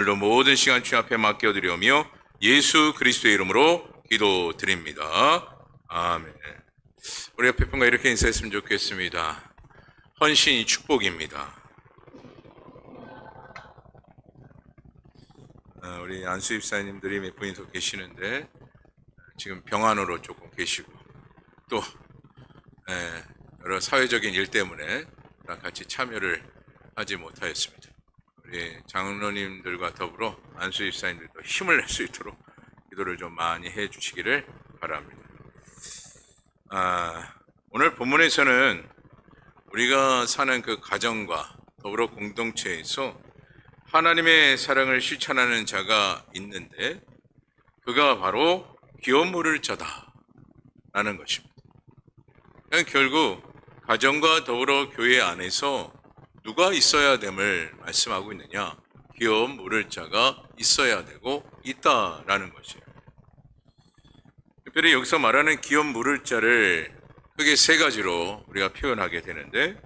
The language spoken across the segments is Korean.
오늘도 모든 시간 주님 앞에 맡겨드리오며 예수 그리스도의 이름으로 기도드립니다. 아멘. 우리 옆에 분과 이렇게 인사했으면 좋겠습니다. 헌신이 축복입니다. 우리 안수 집사님들이 몇 분이 더 계시는데 지금 병환으로 조금 계시고 또 여러 사회적인 일 때문에 같이 참여를 하지 못하였습니다. 우리 장로님들과 더불어 안수 집사님들도 힘을 낼 수 있도록 기도를 좀 많이 해 주시기를 바랍니다. 오늘 본문에서는 우리가 사는 그 가정과 더불어 공동체에서 하나님의 사랑을 실천하는 자가 있는데 그가 바로 기업 물을 자다라는 것입니다. 결국 가정과 더불어 교회 안에서 누가 있어야 됨을 말씀하고 있느냐? 기업 물을 자가 있어야 되고 있다라는 것이에요. 특별히 여기서 말하는 기업 물을 자를 크게 세 가지로 우리가 표현하게 되는데,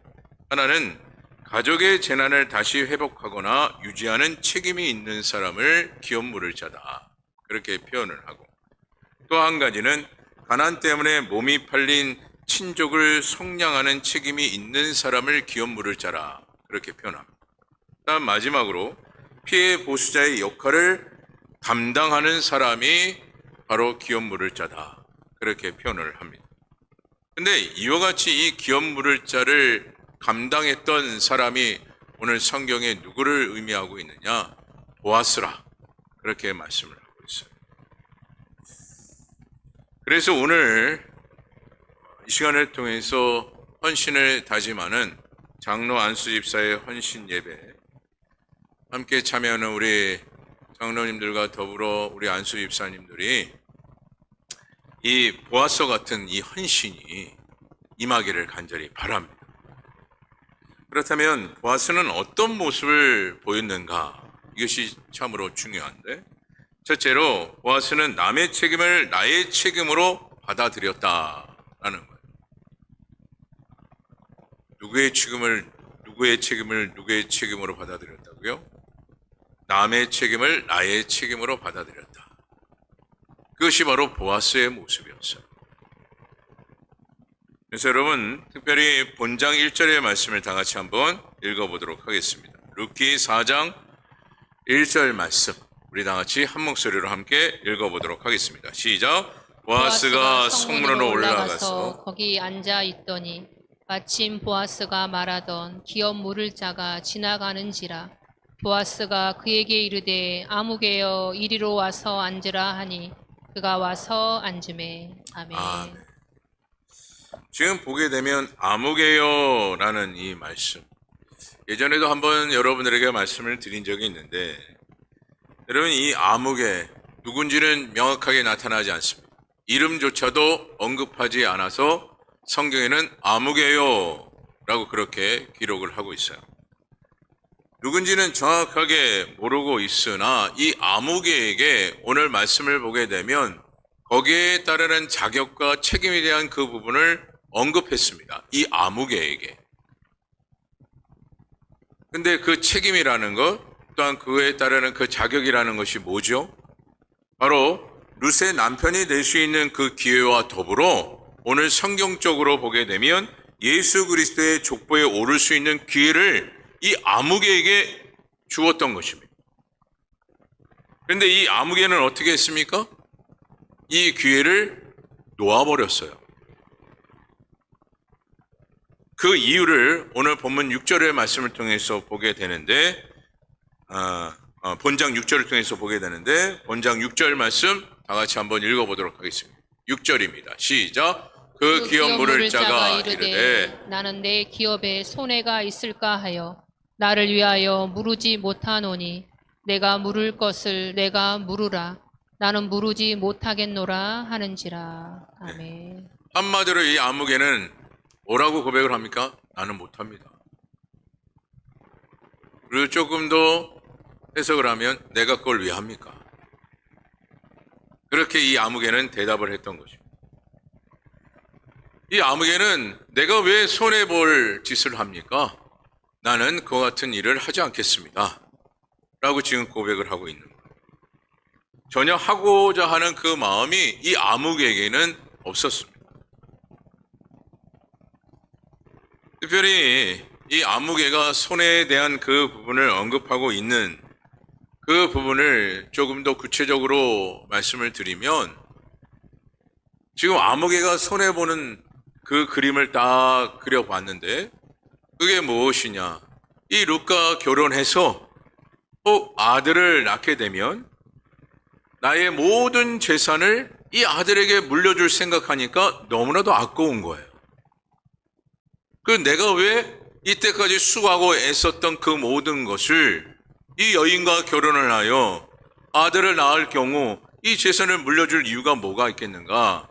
하나는 가족의 재난을 다시 회복하거나 유지하는 책임이 있는 사람을 기업 물을 자다, 그렇게 표현을 하고, 또 한 가지는 가난 때문에 몸이 팔린 친족을 속량하는 책임이 있는 사람을 기업 물을 자라, 그렇게 표현합니다. 다음 마지막으로 피해 보수자의 역할을 감당하는 사람이 바로 기업 물을 자다, 그렇게 표현을 합니다. 근데 이와 같이 이 기업 물을 자를 감당했던 사람이 오늘 성경에 누구를 의미하고 있느냐? 보아스라, 그렇게 말씀을 하고 있어요. 그래서 오늘 이 시간을 통해서 헌신을 다짐하는 장로 안수 집사의 헌신 예배, 함께 참여하는 우리 장로님들과 더불어 우리 안수 집사님들이 이 보아서 같은 이 헌신이 임하기를 간절히 바랍니다. 그렇다면 보아스는 어떤 모습을 보였는가? 이것이 참으로 중요한데, 첫째로 보아스는 남의 책임을 나의 책임으로 받아들였다라는 거예요. 누구의 책임으로 받아들였다고요? 남의 책임을 나의 책임으로 받아들였다. 그것이 바로 보아스의 모습이었어요. 그래서 여러분, 특별히 본장 1절의 말씀을 다 같이 한번 읽어보도록 하겠습니다. 룻기 4장 1절 말씀, 우리 다 같이 한 목소리로 함께 읽어보도록 하겠습니다. 시작. 보아스가 성문으로 올라가서 거기 앉아 있더니 마침 보아스가 말하던 기업 물을 자가 지나가는지라. 보아스가 그에게 이르되 아무개여 이리로 와서 앉으라 하니 그가 와서 앉으매. 아멘. 아멘. 지금 보게 되면 아무개요라는 이 말씀, 예전에도 한번 여러분들에게 말씀을 드린 적이 있는데, 여러분 이 아무개 누군지는 명확하게 나타나지 않습니다. 이름조차도 언급하지 않아서 성경에는 아무개요라고 그렇게 기록을 하고 있어요. 누군지는 정확하게 모르고 있으나 이 아무개에게 오늘 말씀을 보게 되면 거기에 따르는 자격과 책임에 대한 그 부분을 언급했습니다. 이 아무개에게. 근데 그 책임이라는 것, 또한 그에 따르는 그 자격이라는 것이 뭐죠? 바로 룻의 남편이 될 수 있는 그 기회와 더불어 오늘 성경적으로 보게 되면 예수 그리스도의 족보에 오를 수 있는 기회를 이 아무개에게 주었던 것입니다. 그런데 이 아무개는 어떻게 했습니까? 이 기회를 놓아버렸어요. 그 이유를 오늘 본문 6절의 말씀을 통해서 보게 되는데, 본장 6절을 통해서 보게 되는데, 본장 6절 말씀 다 같이 한번 읽어보도록 하겠습니다. 6절입니다. 시작. 그 기업 물을 자가 이르되 나는 내 기업에 손해가 있을까 하여 나를 위하여 무르지 못하노니 내가 물을 것을 내가 물으라. 나는 무르지 못하겠노라 하는지라. 아멘. 한마디로 이 아무개는 뭐라고 고백을 합니까? 나는 못합니다. 그리고 조금 더 해석을 하면 내가 그걸 왜 합니까? 그렇게 이 아무개는 대답을 했던 것입니다. 이 아무개는 내가 왜 손해볼 짓을 합니까? 나는 그와 같은 일을 하지 않겠습니다. 라고 지금 고백을 하고 있는 거예요. 전혀 하고자 하는 그 마음이 이 아묵에게는 없었습니다. 특별히 이 아묵에가 손해에 대한 그 부분을 언급하고 있는 그 부분을 조금 더 구체적으로 말씀을 드리면, 지금 아무개가 손해보는 그 그림을 딱 그려봤는데, 그게 무엇이냐? 이 룻과 결혼해서 아들을 낳게 되면 나의 모든 재산을 이 아들에게 물려줄 생각하니까 너무나도 아까운 거예요. 그 내가 왜 이때까지 수고하고 애썼던 그 모든 것을 이 여인과 결혼을 하여 아들을 낳을 경우 이 재산을 물려줄 이유가 뭐가 있겠는가?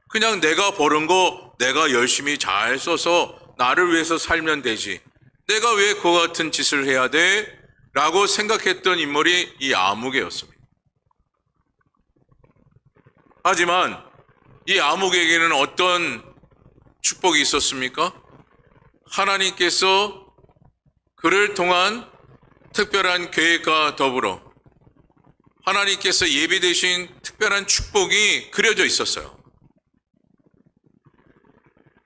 그냥 내가 버는 거 내가 열심히 잘 써서 나를 위해서 살면 되지. 내가 왜 그와 같은 짓을 해야 돼? 라고 생각했던 인물이 이 아묵이었습니다. 하지만 이 아묵에게는 어떤 축복이 있었습니까? 하나님께서 그를 통한 특별한 계획과 더불어 하나님께서 예비되신 특별한 축복이 그려져 있었어요.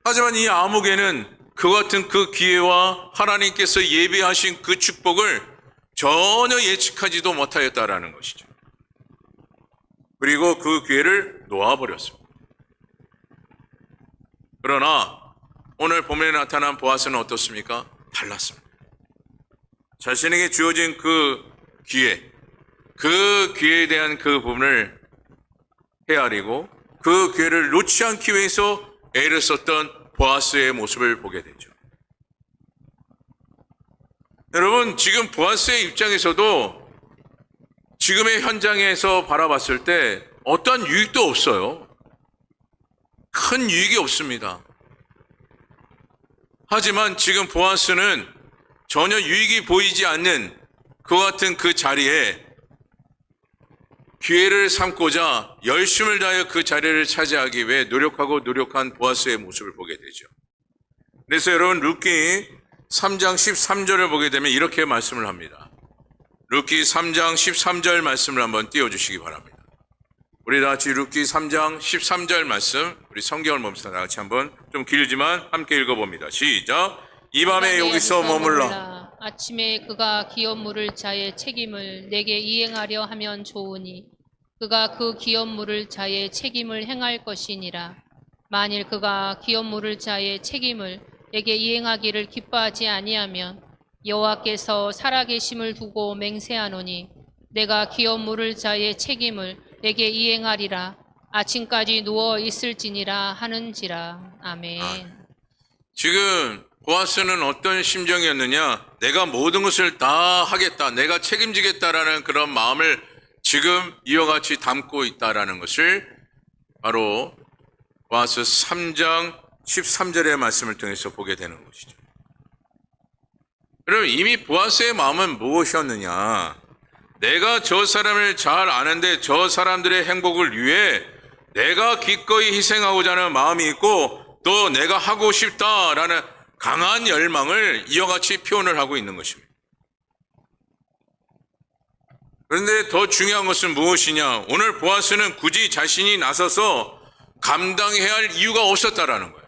하지만 이 아묵에는 그 같은 그 기회와 하나님께서 예비하신 그 축복을 전혀 예측하지도 못하였다라는 것이죠. 그리고 그 기회를 놓아버렸습니다. 그러나 오늘 본문에 나타난 보아스는 어떻습니까? 달랐습니다. 자신에게 주어진 그 기회에 대한 그 부분을 헤아리고 그 기회를 놓지 않기 위해서 애를 썼던 보아스의 모습을 보게 되죠. 여러분, 지금 보아스의 입장에서도 지금의 현장에서 바라봤을 때 어떠한 유익도 없어요. 큰 유익이 없습니다. 하지만 지금 보아스는 전혀 유익이 보이지 않는 그와 같은 그 자리에 기회를 삼고자 열심을 다하여 그 자리를 차지하기 위해 노력한 보아스의 모습을 보게 되죠. 그래서 여러분, 룻기 3장 13절을 보게 되면 이렇게 말씀을 합니다. 룻기 3장 13절 말씀을 한번 띄워주시기 바랍니다. 우리 다 같이 룻기 3장 13절 말씀, 우리 성경을 멈춰서 다 같이 한번 좀 길지만 함께 읽어봅니다. 시작. 이 밤에 여기서 머물러 아침에 그가 기업 물을 자의 책임을 내게 이행하려 하면 좋으니 그가 그 기업 물을 자의 책임을 행할 것이니라. 만일 그가 기업 물을 자의 책임을 내게 이행하기를 기뻐하지 아니하면 여호와께서 살아계심을 두고 맹세하노니 내가 기업 물을 자의 책임을 내게 이행하리라. 아침까지 누워 있을지니라 하는지라. 아멘. 지금 보아스는 어떤 심정이었느냐? 내가 모든 것을 다 하겠다, 내가 책임지겠다라는 그런 마음을 지금 이와 같이 담고 있다라는 것을 바로 보아스 3장 13절의 말씀을 통해서 보게 되는 것이죠. 그럼 이미 보아스의 마음은 무엇이었느냐? 내가 저 사람을 잘 아는데 저 사람들의 행복을 위해 내가 기꺼이 희생하고자 하는 마음이 있고 또 내가 하고 싶다라는 강한 열망을 이와 같이 표현을 하고 있는 것입니다. 그런데 더 중요한 것은 무엇이냐? 오늘 보아스는 굳이 자신이 나서서 감당해야 할 이유가 없었다라는 거예요.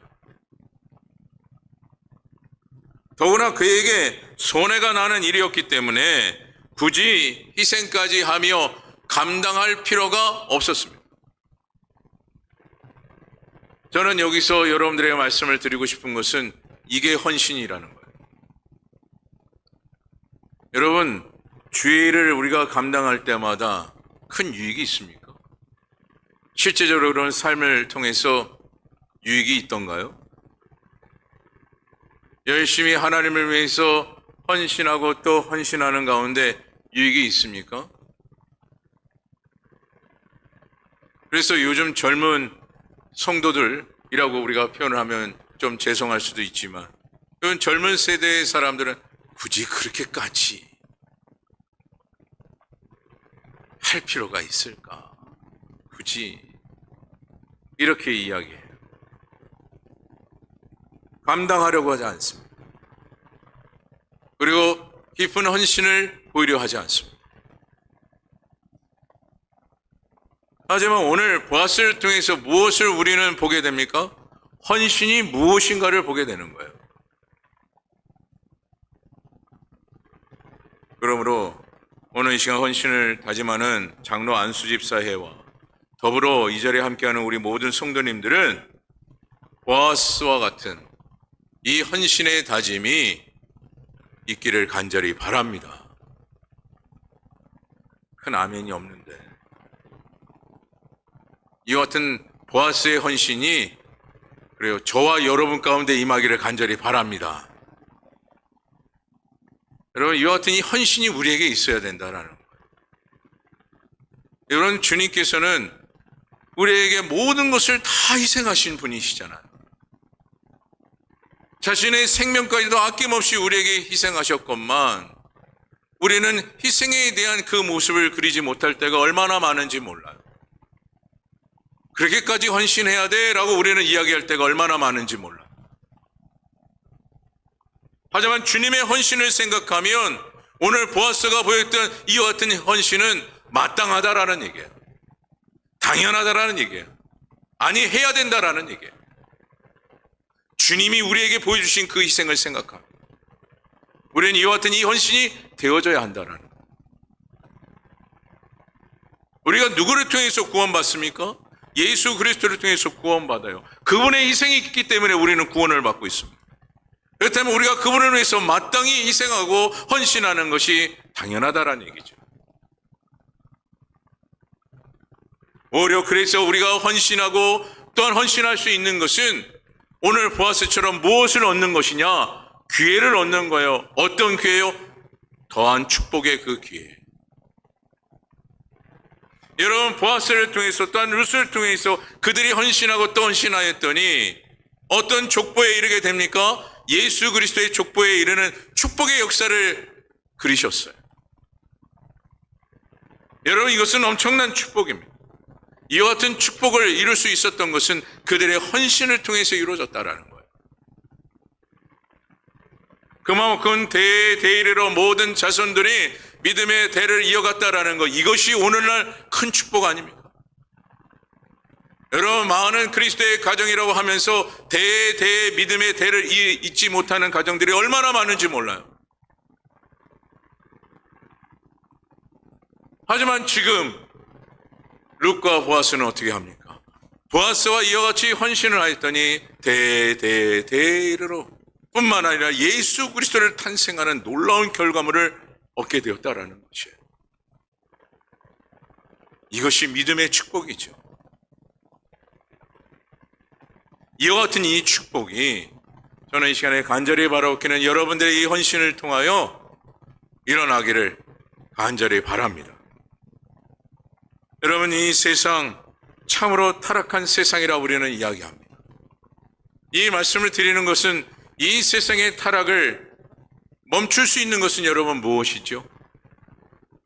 더구나 그에게 손해가 나는 일이었기 때문에 굳이 희생까지 하며 감당할 필요가 없었습니다. 저는 여기서 여러분들에게 말씀을 드리고 싶은 것은 이게 헌신이라는 거예요. 여러분, 죄를 우리가 감당할 때마다 큰 유익이 있습니까? 실제적으로 그런 삶을 통해서 유익이 있던가요? 열심히 하나님을 위해서 헌신하고 또 헌신하는 가운데 유익이 있습니까? 그래서 요즘 젊은 성도들이라고 우리가 표현을 하면 좀 죄송할 수도 있지만, 그런 젊은 세대의 사람들은 굳이 그렇게까지 할 필요가 있을까? 굳이 이렇게 이야기해요. 감당하려고 하지 않습니다. 그리고 깊은 헌신을 보이려 하지 않습니다. 하지만 오늘 보아스를 통해서 무엇을 우리는 보게 됩니까? 헌신이 무엇인가를 보게 되는 거예요. 그러므로 오늘 이 시간 헌신을 다짐하는 장로 안수집사회와 더불어 이 자리에 함께하는 우리 모든 성도님들은 보아스와 같은 이 헌신의 다짐이 있기를 간절히 바랍니다. 큰 아멘이 없는데 이와 같은 보아스의 헌신이 그래요. 저와 여러분 가운데 임하기를 간절히 바랍니다. 여러분 이와 같은 이 헌신이 우리에게 있어야 된다라는 거예요. 여러분 주님께서는 우리에게 모든 것을 다 희생하신 분이시잖아요. 자신의 생명까지도 아낌없이 우리에게 희생하셨건만 우리는 희생에 대한 그 모습을 그리지 못할 때가 얼마나 많은지 몰라요. 그렇게까지 헌신해야 돼 라고 우리는 이야기할 때가 얼마나 많은지 몰라요. 하지만 주님의 헌신을 생각하면 오늘 보아스가 보였던 이와 같은 헌신은 마땅하다라는 얘기예요. 당연하다라는 얘기예요. 아니 해야 된다라는 얘기예요. 주님이 우리에게 보여주신 그 희생을 생각합니다. 우리는 이와 같은 이 헌신이 되어져야 한다라는 거예요. 우리가 누구를 통해서 구원받습니까? 예수 그리스도를 통해서 구원받아요. 그분의 희생이 있기 때문에 우리는 구원을 받고 있습니다. 그렇다면 우리가 그분을 위해서 마땅히 희생하고 헌신하는 것이 당연하다라는 얘기죠. 오히려 그래서 우리가 헌신하고 또한 헌신할 수 있는 것은 오늘 보아스처럼 무엇을 얻는 것이냐? 기회를 얻는 거예요. 어떤 기회요? 더한 축복의 그 기회. 여러분 보아스를 통해서 또한 룻을 통해서 그들이 헌신하고 또 헌신하였더니 어떤 족보에 이르게 됩니까? 예수 그리스도의 족보에 이르는 축복의 역사를 그리셨어요. 여러분 이것은 엄청난 축복입니다. 이와 같은 축복을 이룰 수 있었던 것은 그들의 헌신을 통해서 이루어졌다라는 거예요. 그만큼 대이르러 모든 자손들이 믿음의 대를 이어갔다라는 것, 이것이 오늘날 큰 축복 아닙니까? 여러분 많은 그리스도의 가정이라고 하면서 대의 믿음의 대를 잇지 못하는 가정들이 얼마나 많은지 몰라요. 하지만 지금 룻과 보아스는 어떻게 합니까? 보아스와 이와 같이 헌신을 하였더니 대이르러 뿐만 아니라 예수 그리스도를 탄생하는 놀라운 결과물을 얻게 되었다라는 것이에요. 이것이 믿음의 축복이죠. 이와 같은 이 축복이 저는 이 시간에 간절히 바라옵기는 여러분들의 이 헌신을 통하여 일어나기를 간절히 바랍니다. 여러분 이 세상 참으로 타락한 세상이라 우리는 이야기합니다. 이 말씀을 드리는 것은 이 세상의 타락을 멈출 수 있는 것은 여러분 무엇이죠?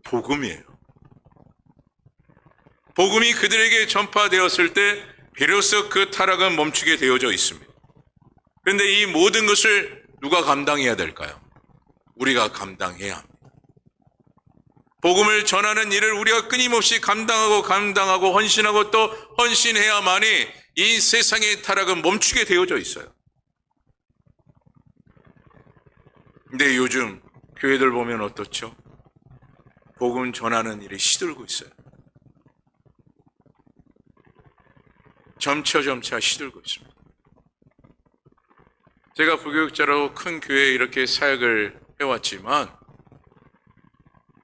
복음이에요. 복음이 그들에게 전파되었을 때 비로소 그 타락은 멈추게 되어져 있습니다. 그런데 이 모든 것을 누가 감당해야 될까요? 우리가 감당해야 합니다. 복음을 전하는 일을 우리가 끊임없이 감당하고 헌신하고 또 헌신해야만이 이 세상의 타락은 멈추게 되어져 있어요. 근데 요즘 교회들 보면 어떻죠? 복음 전하는 일이 시들고 있어요. 점차 시들고 있습니다. 제가 부교육자로 큰 교회에 이렇게 사역을 해왔지만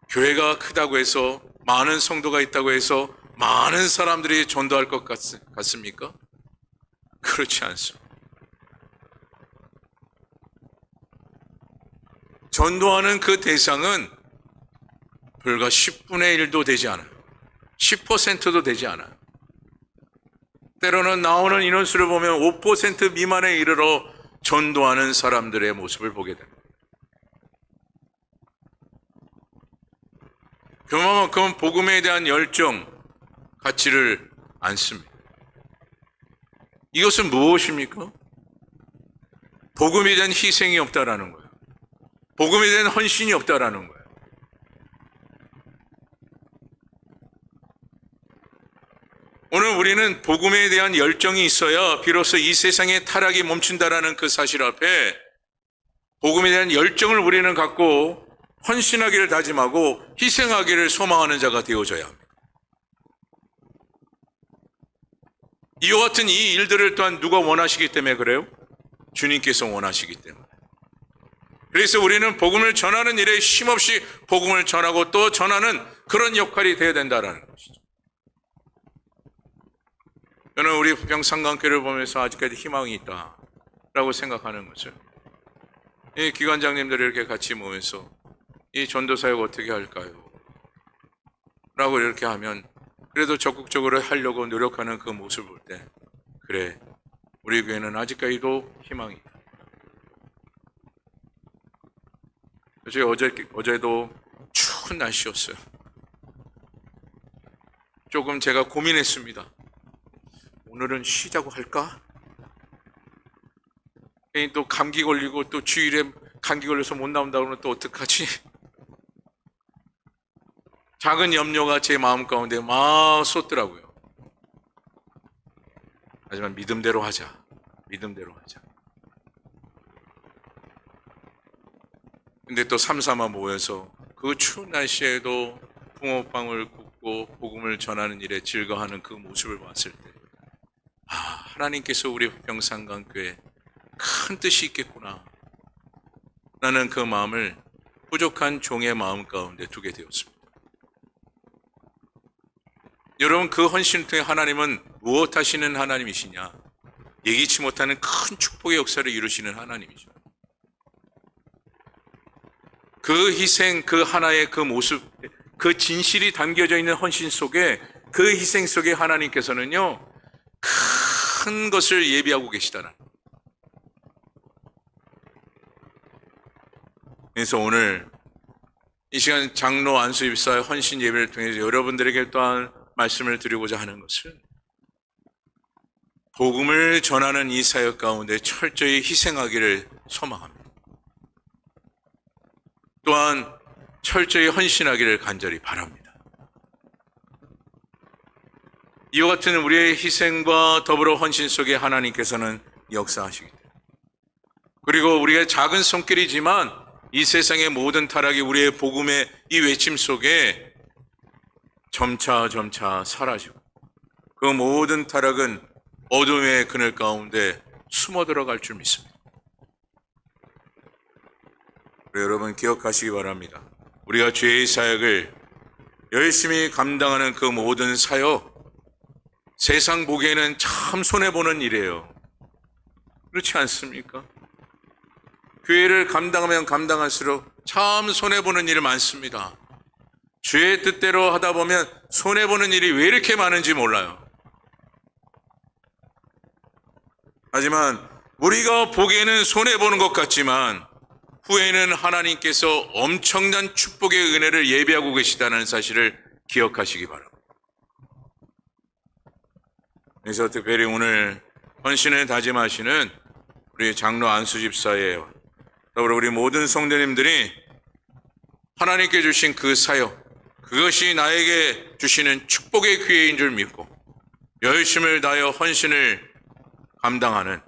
교회가 크다고 해서 많은 성도가 있다고 해서 많은 사람들이 전도할 것 같습니까? 그렇지 않습니다. 전도하는 그 대상은 불과 10분의 1도 되지 않아요. 10%도 되지 않아요. 때로는 나오는 인원수를 보면 5% 미만에 이르러 전도하는 사람들의 모습을 보게 됩니다. 그만큼 복음에 대한 열정, 가치를 않습니다. 이것은 무엇입니까? 복음에 대한 희생이 없다라는 거예요. 복음에 대한 헌신이 없다라는 거예요. 오늘 우리는 복음에 대한 열정이 있어야 비로소 이 세상의 타락이 멈춘다라는 그 사실 앞에 복음에 대한 열정을 우리는 갖고 헌신하기를 다짐하고 희생하기를 소망하는 자가 되어져야 합니다. 이와 같은 이 일들을 또한 누가 원하시기 때문에 그래요? 주님께서 원하시기 때문에. 그래서 우리는 복음을 전하는 일에 쉼없이 복음을 전하고 또 전하는 그런 역할이 되어야 된다는 것이죠. 저는 우리 부평상강교회를 보면서 아직까지 희망이 있다라고 생각하는 것을, 이 기관장님들이 이렇게 같이 모여서 이 전도사역 어떻게 할까요? 라고 이렇게 하면 그래도 적극적으로 하려고 노력하는 그 모습을 볼 때, 그래, 우리 교회는 아직까지도 희망이 있다. 어제도 추운 날씨였어요. 조금 제가 고민했습니다. 오늘은 쉬자고 할까? 괜히 또 감기 걸리고 또 주일에 감기 걸려서 못 나온다 그러면 또 어떡하지? 작은 염려가 제 마음 가운데 막 쏟더라고요. 하지만 믿음대로 하자. 믿음대로 하자. 근데 또 삼삼아 모여서 그 추운 날씨에도 붕어빵을 굽고 복음을 전하는 일에 즐거워하는 그 모습을 봤을 때, 아, 하나님께서 우리 부평상강교회에 큰 뜻이 있겠구나. 나는 그 마음을 부족한 종의 마음 가운데 두게 되었습니다. 여러분, 그 헌신을 통해 하나님은 무엇 하시는 하나님이시냐? 예기치 못하는 큰 축복의 역사를 이루시는 하나님이죠. 그 희생, 그 하나의 그 모습, 그 진실이 담겨져 있는 헌신 속에, 그 희생 속에 하나님께서는요, 큰 것을 예비하고 계시다는. 그래서 오늘 이 시간 장로 안수입사의 헌신 예배를 통해서 여러분들에게 또한 말씀을 드리고자 하는 것은, 복음을 전하는 이 사역 가운데 철저히 희생하기를 소망합니다. 또한 철저히 헌신하기를 간절히 바랍니다. 이와 같은 우리의 희생과 더불어 헌신 속에 하나님께서는 역사하시기 때문에, 그리고 우리의 작은 손길이지만 이 세상의 모든 타락이 우리의 복음의 이 외침 속에 점차 사라지고, 그 모든 타락은 어둠의 그늘 가운데 숨어 들어갈 줄 믿습니다. 여러분 기억하시기 바랍니다. 우리가 죄의 사역을 열심히 감당하는 그 모든 사역, 세상 보기에는 참 손해보는 일이에요. 그렇지 않습니까? 교회를 감당하면 감당할수록 참 손해보는 일이 많습니다. 주의 뜻대로 하다 보면 손해보는 일이 왜 이렇게 많은지 몰라요. 하지만 우리가 보기에는 손해보는 것 같지만 후에는 하나님께서 엄청난 축복의 은혜를 예비하고 계시다는 사실을 기억하시기 바랍니다. 그래서 특별히 오늘 헌신을 다짐하시는 우리 장로 안수집사의 더불어 우리 모든 성도님들이 하나님께 주신 그 사역, 그것이 나에게 주시는 축복의 기회인 줄 믿고 열심을 다하여 헌신을 감당하는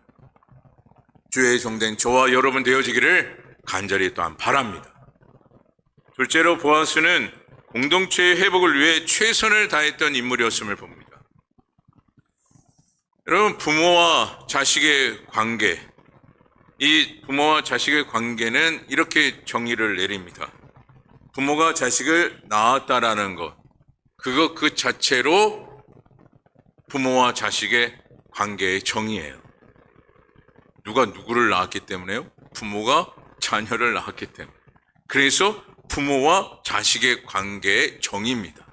주의 종된 저와 여러분 되어지기를 간절히 또한 바랍니다. 둘째로 보아스는 공동체의 회복을 위해 최선을 다했던 인물이었음을 봅니다. 여러분, 부모와 자식의 관계, 이 부모와 자식의 관계는 이렇게 정의를 내립니다. 부모가 자식을 낳았다라는 것, 그 자체로 부모와 자식의 관계의 정의예요. 누가 누구를 낳았기 때문에요? 부모가 자녀를 낳았기 때문에. 그래서 부모와 자식의 관계의 정의입니다.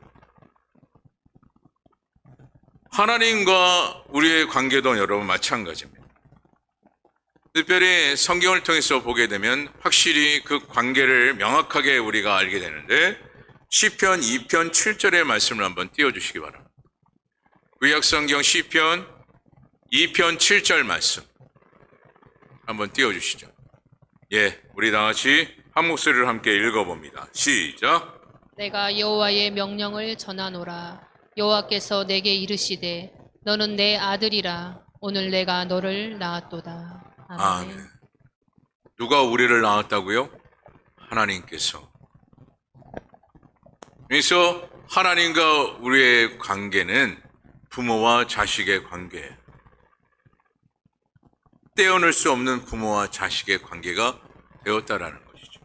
하나님과 우리의 관계도 여러분 마찬가지입니다. 특별히 성경을 통해서 보게 되면 확실히 그 관계를 명확하게 우리가 알게 되는데, 시편 2편 7절의 말씀을 한번 띄워주시기 바랍니다. 구약성경 시편 2편 7절 말씀 한번 띄워주시죠. 예, 우리 다 같이 한 목소리를 함께 읽어봅니다. 시작. 내가 여호와의 명령을 전하노라. 여호와께서 내게 이르시되 너는 내 아들이라 오늘 내가 너를 낳았도다. 아멘. 아멘. 누가 우리를 낳았다고요? 하나님께서. 그래서 하나님과 우리의 관계는 부모와 자식의 관계예요. 떼어낼 수 없는 부모와 자식의 관계가 되었다라는 것이죠.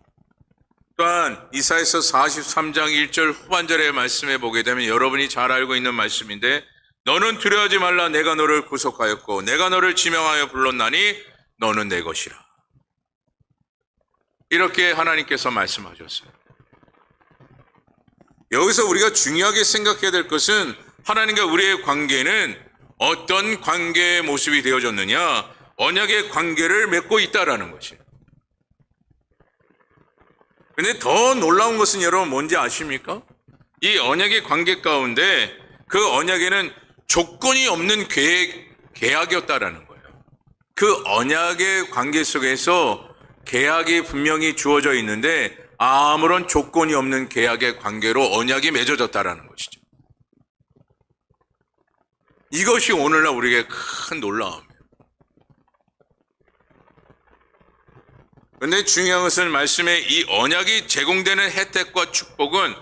또한 이사야서 43장 1절 후반절의 말씀에 보게 되면 여러분이 잘 알고 있는 말씀인데 너는 두려워하지 말라 내가 너를 구속하였고 내가 너를 지명하여 불렀나니 너는 내 것이라. 이렇게 하나님께서 말씀하셨어요. 여기서 우리가 중요하게 생각해야 될 것은 하나님과 우리의 관계는 어떤 관계의 모습이 되어졌느냐? 언약의 관계를 맺고 있다라는 것이에요. 근데 더 놀라운 것은 여러분 뭔지 아십니까? 이 언약의 관계 가운데 그 언약에는 조건이 없는 계약이었다라는 거예요. 그 언약의 관계 속에서 계약이 분명히 주어져 있는데 아무런 조건이 없는 계약의 관계로 언약이 맺어졌다라는 것이죠. 이것이 오늘날 우리에게 큰 놀라움이에요. 그런데 중요한 것은 말씀에 이 언약이 제공되는 혜택과 축복은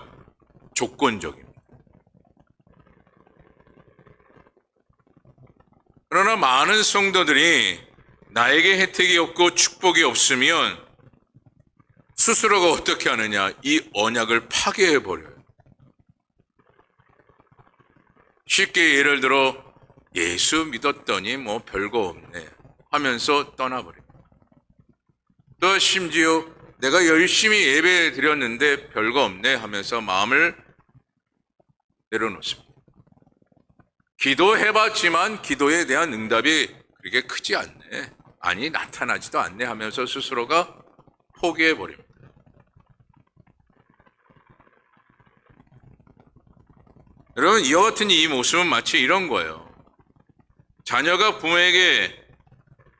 조건적입니다. 그러나 많은 성도들이 나에게 혜택이 없고 축복이 없으면 스스로가 어떻게 하느냐? 이 언약을 파괴해버려요. 쉽게 예를 들어 예수 믿었더니 뭐 별거 없네 하면서 떠나버립니다. 또 심지어 내가 열심히 예배 드렸는데 별거 없네 하면서 마음을 내려놓습니다. 기도해봤지만 기도에 대한 응답이 그렇게 크지 않네. 아니 나타나지도 않네 하면서 스스로가 포기해버립니다. 여러분 이와 같은 이 모습은 마치 이런 거예요. 자녀가 부모에게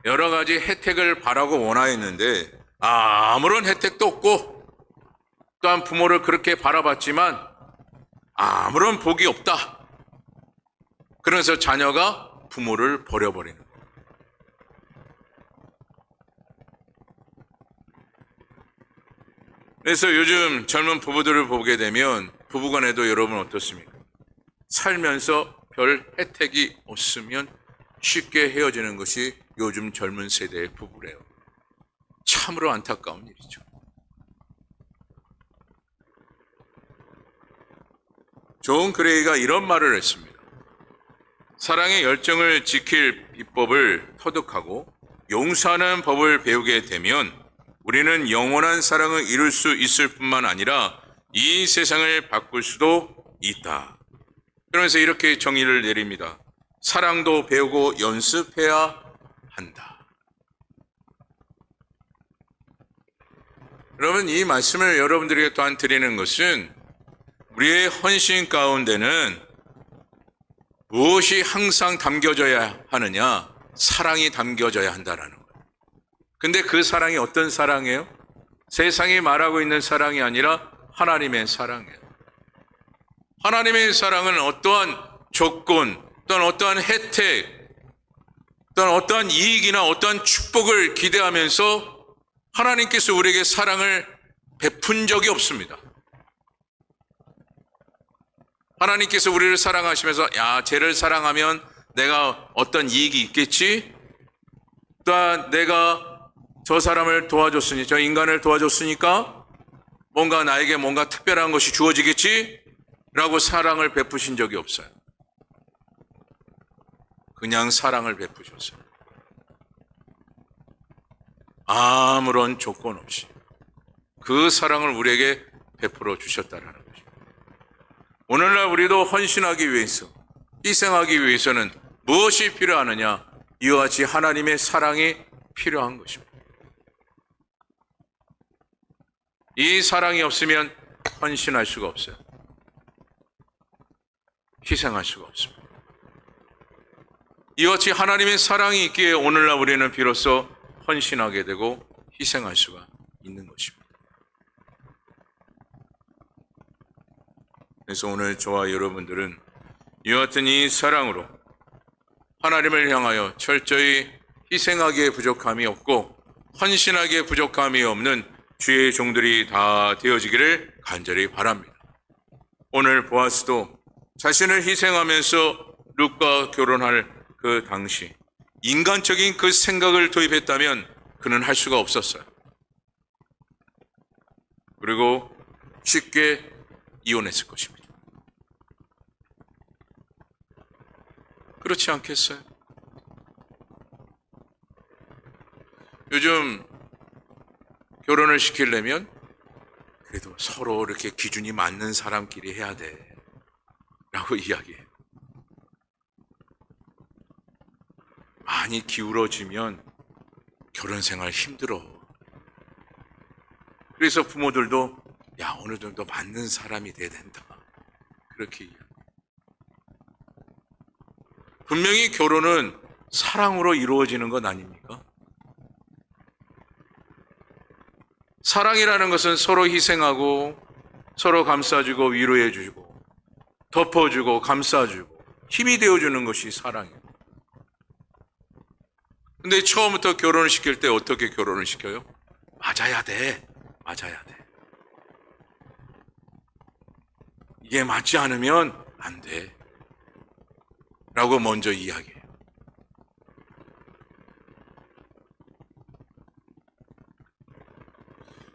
여러 가지 혜택을 바라고 원하였는데 아무런 혜택도 없고 또한 부모를 그렇게 바라봤지만 아무런 복이 없다. 그래서 자녀가 부모를 버려버리는 거예요. 그래서 요즘 젊은 부부들을 보게 되면 부부간에도 여러분 어떻습니까? 살면서 별 혜택이 없으면 쉽게 헤어지는 것이 요즘 젊은 세대의 부부래요. 참으로 안타까운 일이죠. 존 그레이가 이런 말을 했습니다. 사랑의 열정을 지킬 비법을 터득하고 용서하는 법을 배우게 되면 우리는 영원한 사랑을 이룰 수 있을 뿐만 아니라 이 세상을 바꿀 수도 있다. 그러면서 이렇게 정의를 내립니다. 사랑도 배우고 연습해야 한다. 여러분 이 말씀을 여러분들에게 또한 드리는 것은 우리의 헌신 가운데는 무엇이 항상 담겨져야 하느냐? 사랑이 담겨져야 한다라는 거예요. 근데 그 사랑이 어떤 사랑이에요? 세상이 말하고 있는 사랑이 아니라 하나님의 사랑이에요. 하나님의 사랑은 어떠한 조건, 또는 어떠한 혜택, 또는 어떠한 이익이나 어떠한 축복을 기대하면서 하나님께서 우리에게 사랑을 베푼 적이 없습니다. 하나님께서 우리를 사랑하시면서 야, 쟤를 사랑하면 내가 어떤 이익이 있겠지? 또한 내가 저 사람을 도와줬으니, 저 인간을 도와줬으니까 뭔가 나에게 뭔가 특별한 것이 주어지겠지? 라고 사랑을 베푸신 적이 없어요. 그냥 사랑을 베푸셨어요. 아무런 조건 없이 그 사랑을 우리에게 베풀어 주셨다는 것입니다. 오늘날 우리도 헌신하기 위해서, 희생하기 위해서는 무엇이 필요하느냐? 이와 같이 하나님의 사랑이 필요한 것입니다. 이 사랑이 없으면 헌신할 수가 없어요. 희생할 수가 없습니다. 이와 같이 하나님의 사랑이 있기에 오늘날 우리는 비로소 헌신하게 되고 희생할 수가 있는 것입니다. 그래서 오늘 저와 여러분들은 이와 같은 이 사랑으로 하나님을 향하여 철저히 희생하기에 부족함이 없고 헌신하기에 부족함이 없는 주의 종들이 다 되어지기를 간절히 바랍니다. 오늘 보아스도 자신을 희생하면서 룻과 결혼할 그 당시 인간적인 그 생각을 도입했다면 그는 할 수가 없었어요. 그리고 쉽게 이혼했을 것입니다. 그렇지 않겠어요? 요즘 결혼을 시키려면 그래도 서로 이렇게 기준이 맞는 사람끼리 해야 돼 라고 이야기해요. 많이 기울어지면 결혼 생활 힘들어. 그래서 부모들도 야, 어느 정도 맞는 사람이 돼야 된다. 그렇게 이야기해요. 분명히 결혼은 사랑으로 이루어지는 것 아닙니까? 사랑이라는 것은 서로 희생하고 서로 감싸주고 위로해주고 덮어주고 감싸주고 힘이 되어주는 것이 사랑이에요. 근데 처음부터 결혼을 시킬 때 어떻게 결혼을 시켜요? 맞아야 돼. 맞아야 돼. 이게 맞지 않으면 안 돼. 라고 먼저 이야기해요.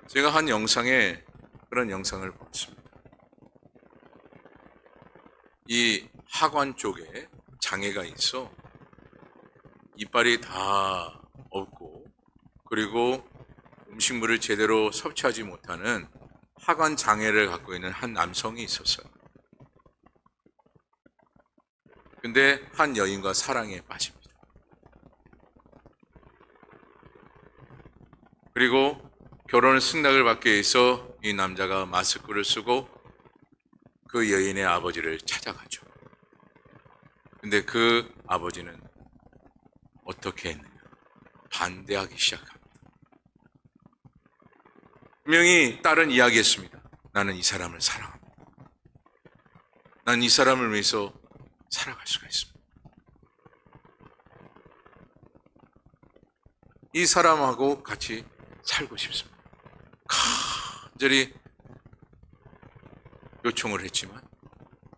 제가 한 영상에 그런 영상을 봤습니다. 이 하관 쪽에 장애가 있어 이빨이 다 없고 그리고 음식물을 제대로 섭취하지 못하는 하관 장애를 갖고 있는 한 남성이 있었어요. 근데 한 여인과 사랑에 빠집니다. 그리고 결혼 승낙을 받기 위해서 이 남자가 마스크를 쓰고 그 여인의 아버지를 찾아가죠. 근데 그 아버지는 어떻게 했느냐? 반대하기 시작합니다. 분명히 딸은 이야기했습니다. 나는 이 사람을 사랑합니다. 난 이 사람을 위해서 살아갈 수가 있습니다. 이 사람하고 같이 살고 싶습니다. 간절히 요청을 했지만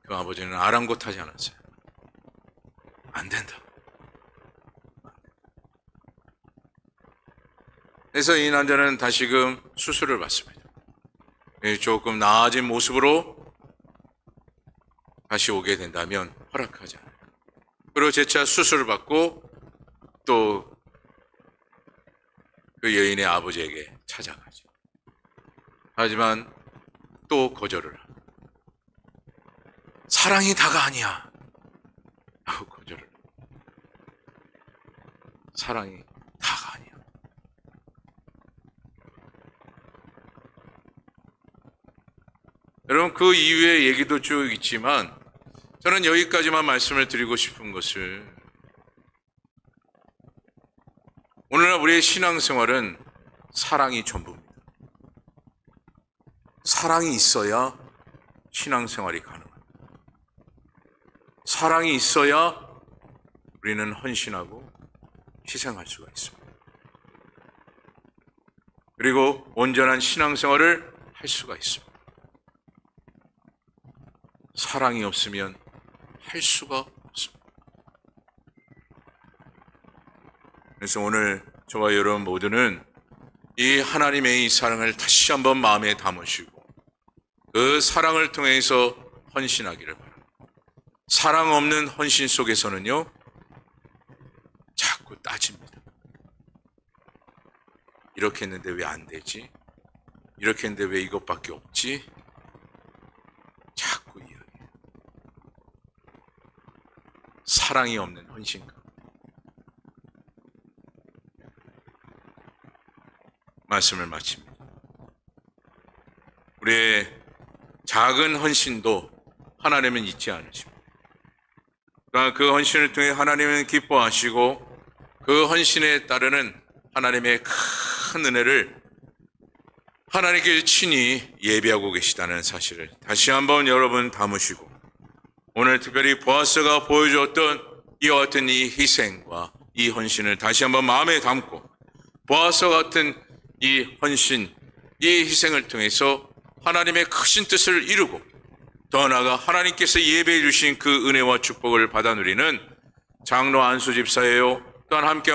그 아버지는 아랑곳하지 않았어요. 안 된다. 그래서 이 남자는 다시금 수술을 받습니다. 조금 나아진 모습으로 다시 오게 된다면 허락하지 않아요. 그리고 재차 수술을 받고 또 그 여인의 아버지에게 찾아가죠. 하지만 또 거절을 합니다. 사랑이 다가 아니야. 라고 거절을 합니다. 사랑이 다가 아니야. 여러분 그 이후의 얘기도 쭉 있지만 저는 여기까지만 말씀을 드리고 싶은 것을 오늘날 우리의 신앙생활은 사랑이 전부입니다. 사랑이 있어야 신앙생활이 가능합니다. 사랑이 있어야 우리는 헌신하고 희생할 수가 있습니다. 그리고 온전한 신앙생활을 할 수가 있습니다. 사랑이 없으면 할 수가 없습니다. 그래서 오늘 저와 여러분 모두는 이 하나님의 이 사랑을 다시 한번 마음에 담으시고 그 사랑을 통해서 헌신하기를 바랍니다. 사랑 없는 헌신 속에서는요 자꾸 따집니다. 이렇게 했는데 왜 안 되지? 이렇게 했는데 왜 이것밖에 없지? 자꾸 이야기해요. 사랑이 없는 헌신감. 말씀을 마칩니다. 우리의 작은 헌신도 하나님은 잊지 않으십니다. 그러나 그 헌신을 통해 하나님은 기뻐하시고 그 헌신에 따르는 하나님의 큰 은혜를 하나님께 친히 예비하고 계시다는 사실을 다시 한번 여러분 담으시고 오늘 특별히 보아스가 보여주었던 이와 같은 이 희생과 이 헌신을 다시 한번 마음에 담고 보아스와 같은 이 헌신, 이 희생을 통해서 하나님의 크신 뜻을 이루고 더 나아가 하나님께서 예배해 주신 그 은혜와 축복을 받아 누리는 장로 안수 집사예요. 또한 함께